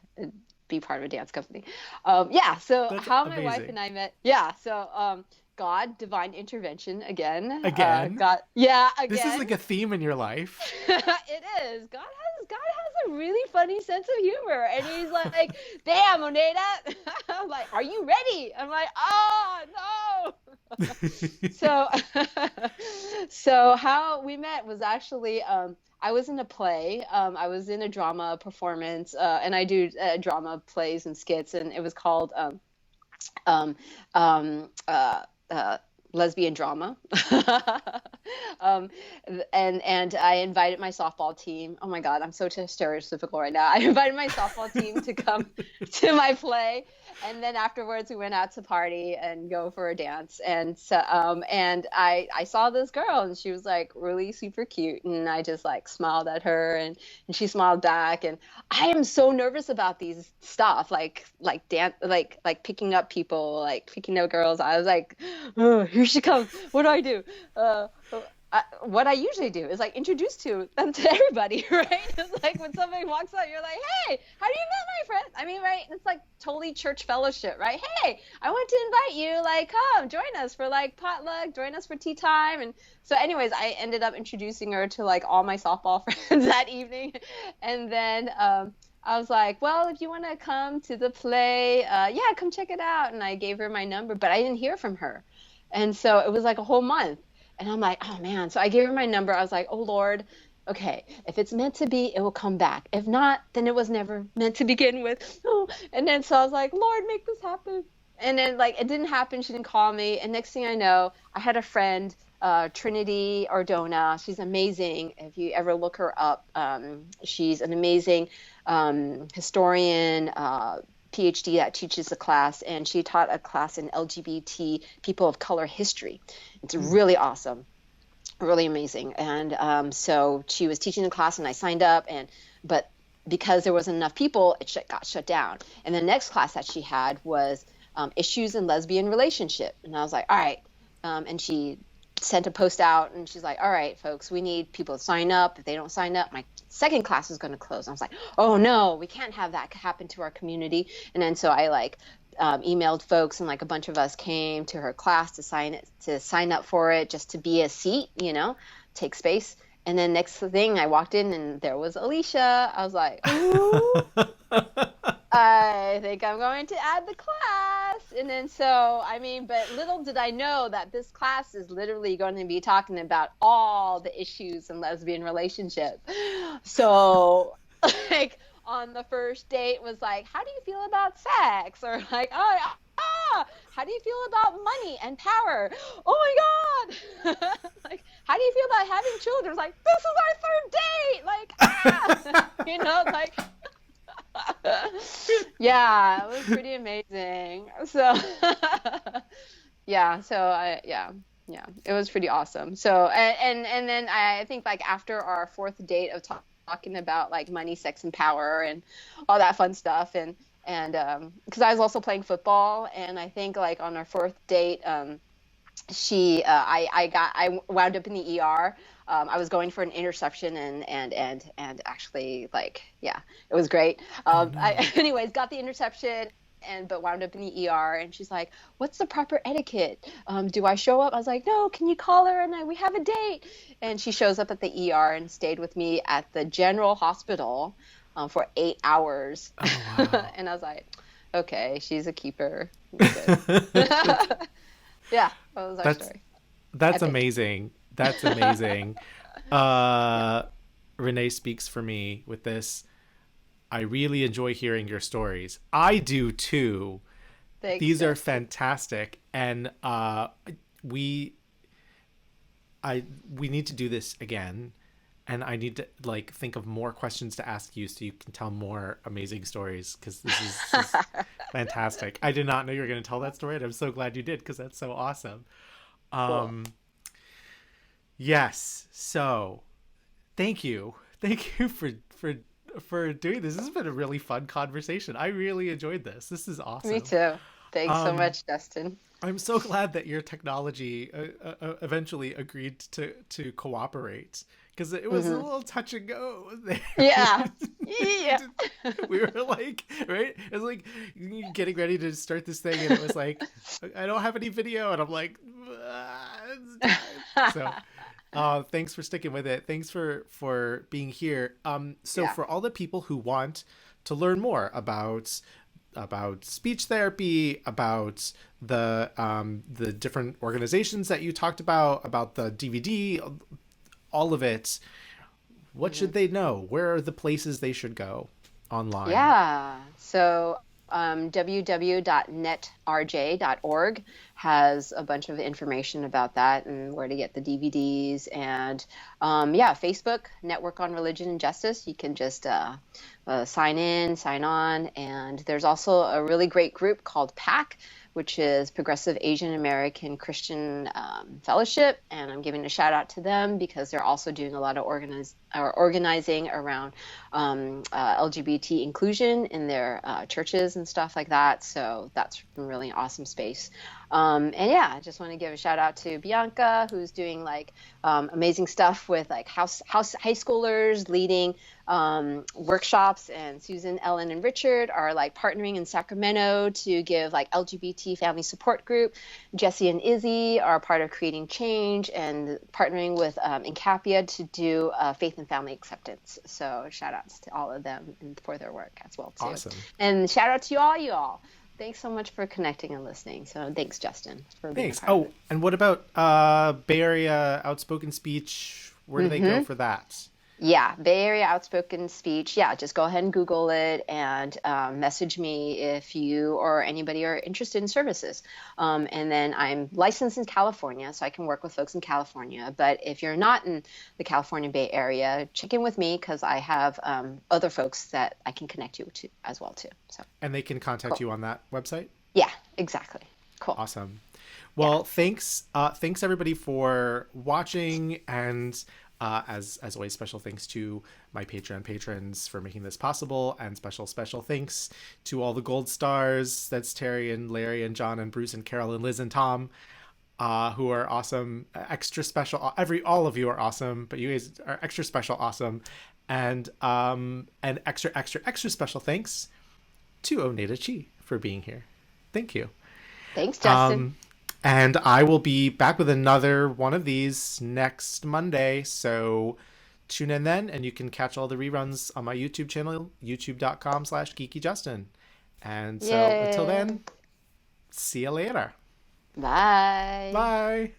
Speaker 2: be part of a dance company. Yeah. So
Speaker 1: That's
Speaker 2: how my wife
Speaker 1: amazing.
Speaker 2: and I met, yeah. So God, divine intervention again.
Speaker 1: Again,
Speaker 2: God, yeah,
Speaker 1: this is
Speaker 2: again.
Speaker 1: like a theme in your life.
Speaker 2: It is. God has a really funny sense of humor, and he's like, "Damn, Oneida, I'm like, are you ready?" I'm like, "Oh no." So, so how we met was actually I was in a play. I was in a drama performance, and I do drama plays and skits, and it was called um, uh, lesbian drama. um, and I invited my softball team. Oh my God, I'm so stereotypical right now. I invited my softball team to come to my play, and then afterwards we went out to party and go for a dance. And so, and I saw this girl, and she was like really super cute, and I just like smiled at her, and she smiled back, and I am so nervous about these stuff, like dance, like picking up people, like picking up girls. I was like, oh, here she comes. What do I do? Uh, what I usually do is like introduce to them to everybody, right? It's like when somebody walks up, you're like, hey, how do you met my friend? I mean, right? It's like totally church fellowship, right? Hey, I want to invite you, like, come join us for like potluck, join us for tea time. And so, anyways, I ended up introducing her to like all my softball friends that evening, and then I was like, well, if you want to come to the play, yeah, come check it out. And I gave her my number, but I didn't hear from her. And so it was like a whole month. And I'm like, oh man. So I gave her my number. I was like, oh Lord, okay, if it's meant to be, it will come back. If not, then it was never meant to begin with. Oh. And then so I was like, Lord, make this happen. And then like it didn't happen. She didn't call me. And next thing I know, I had a friend, Trinity Ordona. She's amazing. If you ever look her up, she's an amazing historian, PhD that teaches a class, and she taught a class in LGBT people of color history. It's really awesome, really amazing. And so she was teaching the class, and I signed up, but because there wasn't enough people, got shut down. And the next class that she had was issues in lesbian relationship, and I was like, all right. And she sent a post out, and she's like, all right, folks, we need people to sign up. If they don't sign up, my second class is going to close. I was like, oh no, we can't have that happen to our community. And then so I like emailed folks, and like a bunch of us came to her class to sign up for it, just to be a seat, take space. And then next thing I walked in, and there was Alicia. I was like, ooh, I think I'm going to add the class. And then so, I mean, but little did I know that this class is literally going to be talking about all the issues in lesbian relationship. So, like, on the first date was like, how do you feel about sex? Or like, how do you feel about money and power? Oh my God. Like, how do you feel about having children? It's like, this is our third date. Like, like, yeah, it was pretty amazing. So yeah, it was pretty awesome. So and then I think like after our fourth date of talking about like money, sex, and power and all that fun stuff, and because I was also playing football, and I think like on our fourth date, she I wound up in the ER. I was going for an interception, and actually, like, yeah, it was great.
Speaker 1: Oh no.
Speaker 2: Anyways, got the interception. and but wound up in the ER. And she's like, "What's the proper etiquette? Do I show up?" I was like, "No, can you call her and we have a date?" And she shows up at the ER and stayed with me at the general hospital for 8 hours.
Speaker 1: Oh, wow.
Speaker 2: And I was like, "Okay, she's a keeper. It's good." Yeah, that was our
Speaker 1: That's
Speaker 2: story.
Speaker 1: that's
Speaker 2: Epic.
Speaker 1: amazing. That's amazing. Uh Renee speaks for me with this. I really enjoy hearing your stories. I do too.
Speaker 2: Thanks,
Speaker 1: These are
Speaker 2: Justin.
Speaker 1: fantastic, and we we need to do this again, and I need to like think of more questions to ask you so you can tell more amazing stories because this is fantastic. I did not know you were going to tell that story, and I'm so glad you did because that's so awesome.
Speaker 2: Cool.
Speaker 1: Um, yes. So thank you for doing this. This has been a really fun conversation. I really enjoyed this. This is
Speaker 2: Me
Speaker 1: awesome.
Speaker 2: too. Thanks so
Speaker 1: Um,
Speaker 2: much, Justin.
Speaker 1: I'm so glad that your technology eventually agreed to cooperate because it was a
Speaker 2: Hmm.
Speaker 1: little touch and go there.
Speaker 2: Yeah. Yeah.
Speaker 1: We were like, right? It was like getting ready to start this thing, and it was like, I don't have any video, and I'm like, it's time. So, thanks for sticking with it. Thanks for being here. So
Speaker 2: Yeah.
Speaker 1: for all the people who want to learn more about speech therapy, about the different organizations that you talked about the DVD, all of it. What
Speaker 2: Hmm.
Speaker 1: should they know? Where are the places they should go online?
Speaker 2: Yeah. So www.netrj.org has a bunch of information about that and where to get the DVDs. And yeah, Facebook, Network on Religion and Justice. You can just sign in, sign on. And there's also a really great group called PAC, which is Progressive Asian American Christian Fellowship. And I'm giving a shout out to them because they're also doing a lot of organizing around LGBT inclusion in their churches and stuff like that. So that's a really awesome space. And yeah, I just want to give a shout out to Bianca, who's doing like amazing stuff with like house high schoolers leading workshops, and Susan, Ellen, and Richard are like partnering in Sacramento to give like LGBT family support group. Jesse and Izzy are part of Creating Change and partnering with Incapia to do faith and family acceptance. So shout outs to all of them and for their work as well too.
Speaker 1: Awesome.
Speaker 2: And shout out to you all. Thanks so much for connecting and listening. So thanks, Justin, for being a
Speaker 1: Thanks.
Speaker 2: part of
Speaker 1: Oh,
Speaker 2: it.
Speaker 1: and what about Bay Area outspoken speech? Where do they go
Speaker 2: Hmm.
Speaker 1: for that?
Speaker 2: Yeah, Bay Area outspoken speech. Yeah, just go ahead and Google it and message me if you or anybody are interested in services. And then I'm licensed in California, so I can work with folks in California. But if you're not in the California Bay Area, check in with me because I have other folks that I can connect you to as well too. So
Speaker 1: And they can contact
Speaker 2: cool.
Speaker 1: you on that website?
Speaker 2: Yeah, exactly. Cool.
Speaker 1: Awesome.
Speaker 2: Yeah.
Speaker 1: Well, thanks. Thanks everybody for watching, and as always, special thanks to my Patreon patrons for making this possible, and special thanks to all the gold stars. That's Terry and Larry and John and Bruce and Carol and Liz and Tom, who are awesome. Extra special. All of you are awesome, but you guys are extra special, awesome, and extra special thanks to Oneida Chi for being here. Thank you.
Speaker 2: Thanks, Justin.
Speaker 1: Um, and I will be back with another one of these next Monday. So tune in then, and you can catch all the reruns on my YouTube channel, youtube.com/GeekyJustin. And so until
Speaker 2: Yay.
Speaker 1: then, see you later.
Speaker 2: Bye.
Speaker 1: Bye.